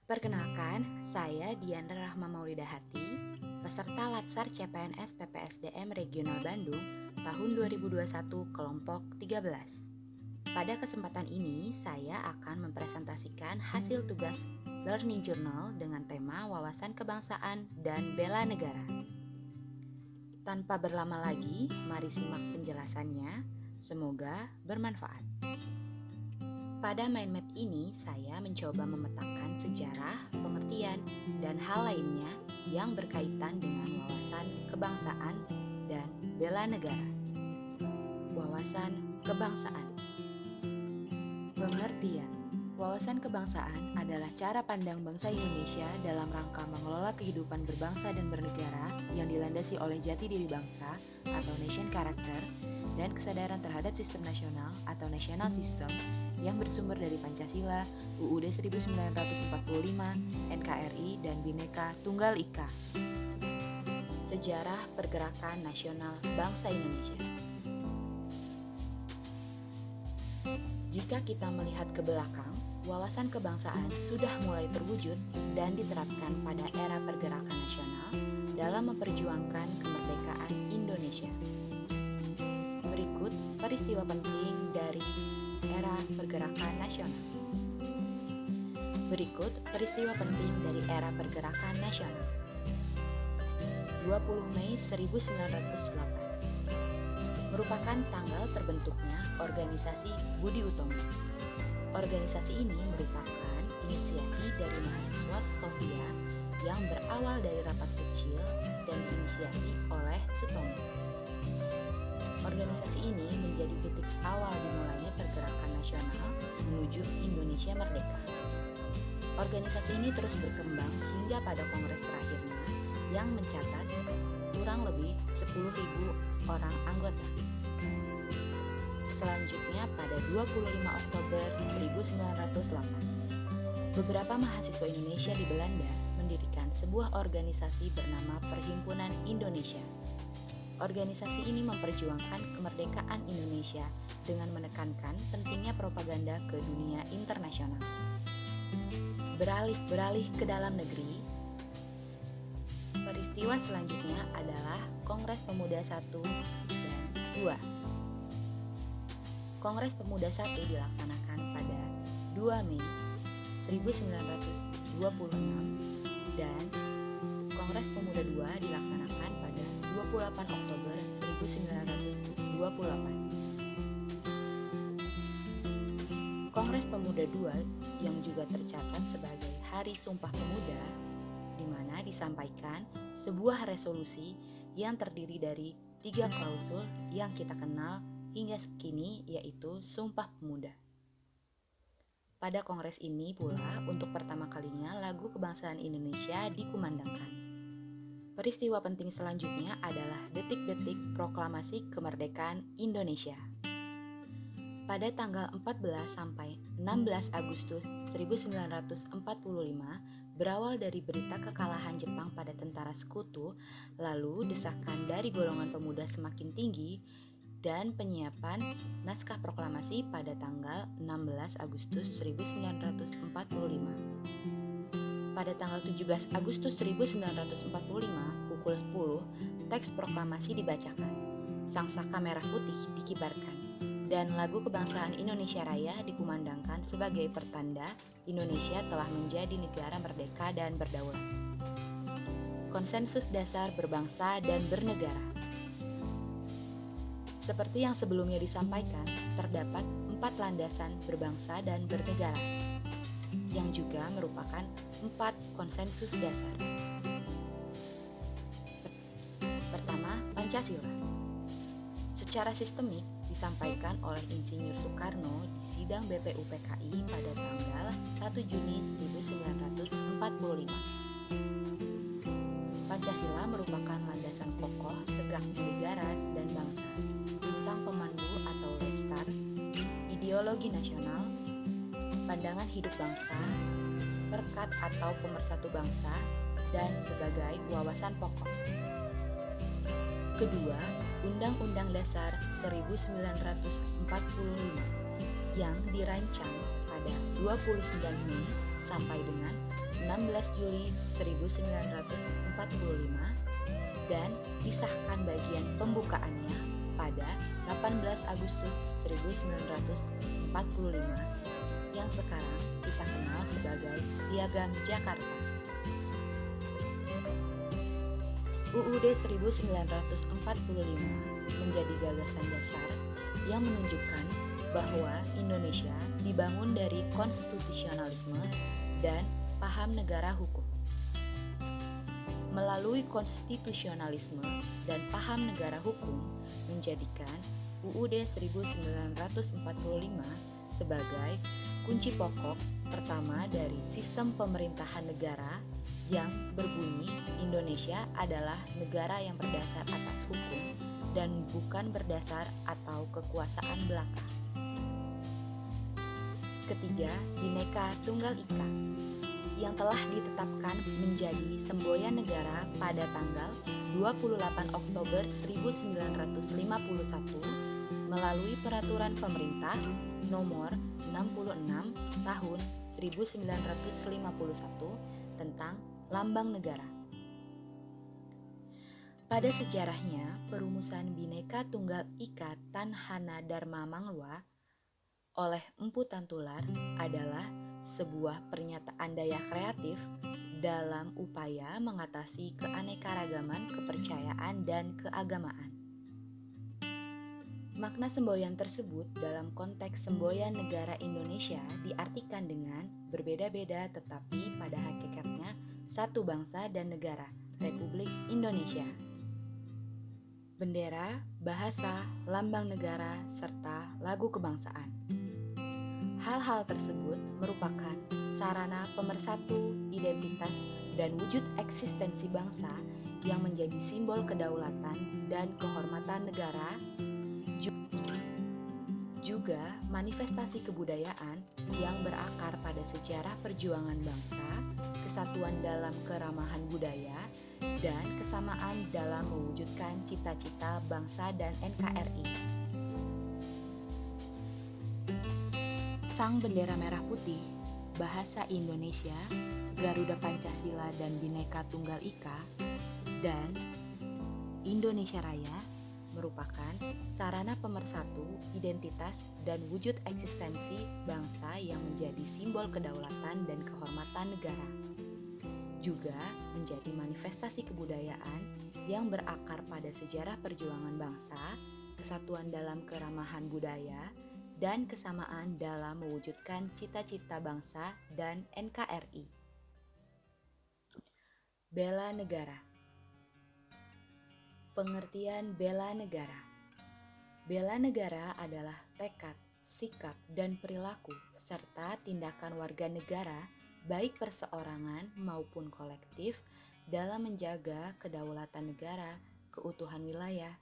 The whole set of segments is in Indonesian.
Perkenalkan, saya Diandra Rahma Maulida Hati, peserta Latsar CPNS PPSDM Regional Bandung tahun 2021 kelompok 13. Pada kesempatan ini, saya akan mempresentasikan hasil tugas Learning Journal dengan tema wawasan kebangsaan dan bela negara. Tanpa berlama lagi, mari simak penjelasannya. Semoga bermanfaat. Pada mind map ini, saya mencoba memetakan sejarah, pengertian, dan hal lainnya yang berkaitan dengan wawasan kebangsaan dan bela negara. Wawasan kebangsaan. Pengertian. Wawasan kebangsaan adalah cara pandang bangsa Indonesia dalam rangka mengelola kehidupan berbangsa dan bernegara yang dilandasi oleh jati diri bangsa atau nation character dan kesadaran terhadap sistem nasional atau national system yang bersumber dari Pancasila, UUD 1945, NKRI, dan Bhinneka Tunggal Ika. Sejarah pergerakan nasional bangsa Indonesia. Jika kita melihat ke belakang, wawasan kebangsaan sudah mulai terwujud dan diterapkan pada era pergerakan nasional dalam memperjuangkan kemerdekaan Indonesia. Berikut peristiwa penting dari era pergerakan nasional. Berikut peristiwa penting dari era pergerakan nasional. 20 Mei 1908 merupakan tanggal terbentuknya organisasi Budi Utomo. Organisasi ini merupakan inisiasi dari mahasiswa Stovia yang berawal dari rapat kecil dan diinisiasi oleh Sutomo. Organisasi ini menjadi titik awal dimulainya pergerakan nasional menuju Indonesia merdeka. Organisasi ini terus berkembang hingga pada kongres terakhirnya yang mencatat kurang lebih 10.000 orang anggota. Selanjutnya pada 25 Oktober 1908, beberapa mahasiswa Indonesia di Belanda mendirikan sebuah organisasi bernama Perhimpunan Indonesia. Organisasi ini memperjuangkan kemerdekaan Indonesia dengan menekankan pentingnya propaganda ke dunia internasional. Beralih ke dalam negeri, peristiwa selanjutnya adalah Kongres Pemuda I dan II. Kongres Pemuda I dilaksanakan pada 2 Mei 1926 dan Kongres Pemuda II dilaksanakan pada 28 Oktober 1928. Kongres Pemuda II yang juga tercatat sebagai Hari Sumpah Pemuda, di mana disampaikan sebuah resolusi yang terdiri dari 3 klausul yang kita kenal hingga kini, yaitu Sumpah Pemuda. Pada kongres ini pula untuk pertama kalinya lagu kebangsaan Indonesia dikumandangkan. Peristiwa penting selanjutnya adalah detik-detik proklamasi kemerdekaan Indonesia. Pada tanggal 14 sampai 16 Agustus 1945, berawal dari berita kekalahan Jepang pada tentara sekutu, lalu desakan dari golongan pemuda semakin tinggi, dan penyiapan naskah proklamasi pada tanggal 16 Agustus 1945. Pada tanggal 17 Agustus 1945 pukul 10, teks proklamasi dibacakan, sangsaka merah putih dikibarkan, dan lagu kebangsaan Indonesia Raya dikumandangkan sebagai pertanda Indonesia telah menjadi negara merdeka dan berdaulat. Konsensus dasar berbangsa dan bernegara. Seperti yang sebelumnya disampaikan, terdapat 4 landasan berbangsa dan bernegara, yang juga merupakan 4 konsensus dasar. Pertama, Pancasila. Secara sistemik disampaikan oleh Insinyur Soekarno di sidang BPUPKI pada tanggal 1 Juni 1945. Pancasila merupakan landasan pokok tegaknya negara dan bangsa, bintang pemandu atau lestar, ideologi nasional, pandangan hidup bangsa, perkat atau pemersatu bangsa, dan sebagai wawasan pokok. Kedua, Undang-Undang Dasar 1945 yang dirancang pada 29 Mei sampai dengan 16 Juli 1945 dan disahkan bagian pembukaannya pada 18 Agustus 1945 yang sekarang kita kenal sebagai Piagam Jakarta. UUD 1945 menjadi gagasan dasar yang menunjukkan bahwa Indonesia dibangun dari konstitusionalisme dan paham negara hukum. Melalui konstitusionalisme dan paham negara hukum menjadikan UUD 1945 sebagai kunci pokok pertama dari sistem pemerintahan negara yang berbunyi Indonesia adalah negara yang berdasar atas hukum dan bukan berdasar atau kekuasaan belaka. Ketiga, Bhinneka Tunggal Ika yang telah ditetapkan menjadi semboyan negara pada tanggal 28 Oktober 1951 melalui Peraturan Pemerintah Nomor 66 Tahun 1951 tentang Lambang Negara. Pada sejarahnya, perumusan Bhinneka Tunggal Ika Tan Hana Dharma Mangwa oleh Empu Tantular adalah sebuah pernyataan daya kreatif dalam upaya mengatasi keanekaragaman kepercayaan dan keagamaan. Makna semboyan tersebut dalam konteks semboyan negara Indonesia diartikan dengan berbeda-beda tetapi pada hakikatnya satu bangsa dan negara, Republik Indonesia. Bendera, bahasa, lambang negara, serta lagu kebangsaan. Hal-hal tersebut merupakan sarana pemersatu identitas dan wujud eksistensi bangsa yang menjadi simbol kedaulatan dan kehormatan negara, juga manifestasi kebudayaan yang berakar pada sejarah perjuangan bangsa, kesatuan dalam keramahan budaya, dan kesamaan dalam mewujudkan cita-cita bangsa dan NKRI. Sang bendera merah putih, bahasa Indonesia, Garuda Pancasila dan Bhinneka Tunggal Ika, dan Indonesia Raya merupakan sarana pemersatu identitas dan wujud eksistensi bangsa yang menjadi simbol kedaulatan dan kehormatan negara. Juga menjadi manifestasi kebudayaan yang berakar pada sejarah perjuangan bangsa, kesatuan dalam keramahan budaya, dan kesamaan dalam mewujudkan cita-cita bangsa dan NKRI. Bela negara. Pengertian bela negara. Bela negara adalah tekad, sikap, dan perilaku serta tindakan warga negara baik perseorangan maupun kolektif dalam menjaga kedaulatan negara, keutuhan wilayah,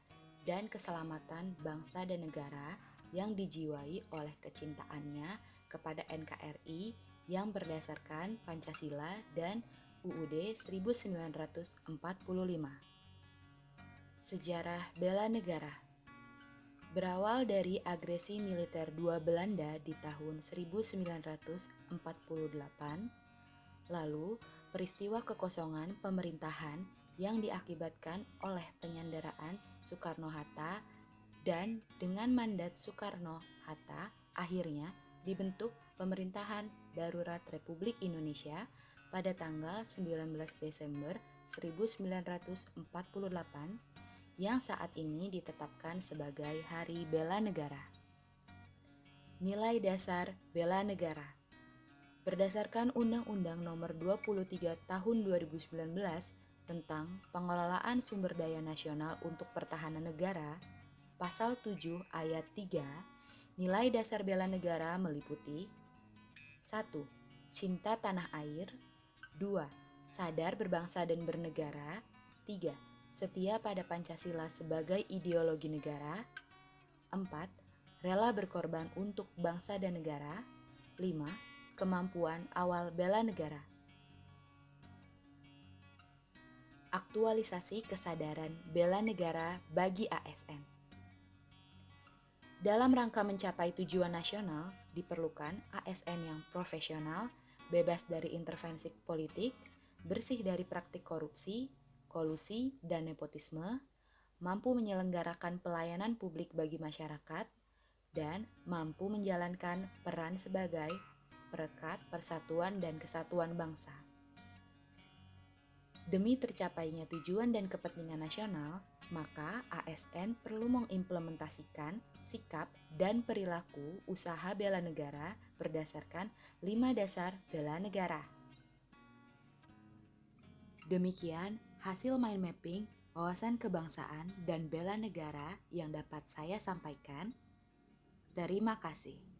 dan keselamatan bangsa dan negara yang dijiwai oleh kecintaannya kepada NKRI yang berdasarkan Pancasila dan UUD 1945. Sejarah bela negara berawal dari agresi militer dua Belanda di tahun 1948, lalu peristiwa kekosongan pemerintahan yang diakibatkan oleh penyanderaan Soekarno-Hatta, dan dengan mandat Soekarno-Hatta akhirnya dibentuk Pemerintahan Darurat Republik Indonesia pada tanggal 19 Desember 1948 yang saat ini ditetapkan sebagai Hari Bela Negara. Nilai dasar bela negara. Berdasarkan Undang-Undang Nomor 23 Tahun 2019 tentang Pengelolaan Sumber Daya Nasional untuk Pertahanan Negara, Pasal 7 Ayat 3, nilai dasar bela negara meliputi 1. Cinta tanah air. 2. Sadar berbangsa dan bernegara. 3. Setia pada Pancasila sebagai ideologi negara. 4. Rela berkorban untuk bangsa dan negara. 5. Kemampuan awal bela negara. Aktualisasi kesadaran bela negara bagi ASN. Dalam rangka mencapai tujuan nasional, diperlukan ASN yang profesional, bebas dari intervensi politik, bersih dari praktik korupsi, kolusi, dan nepotisme, mampu menyelenggarakan pelayanan publik bagi masyarakat, dan mampu menjalankan peran sebagai perekat persatuan dan kesatuan bangsa. Demi tercapainya tujuan dan kepentingan nasional, maka ASN perlu mengimplementasikan sikap dan perilaku usaha bela negara berdasarkan 5 dasar bela negara. Demikian hasil mind mapping wawasan kebangsaan dan bela negara yang dapat saya sampaikan. Terima kasih.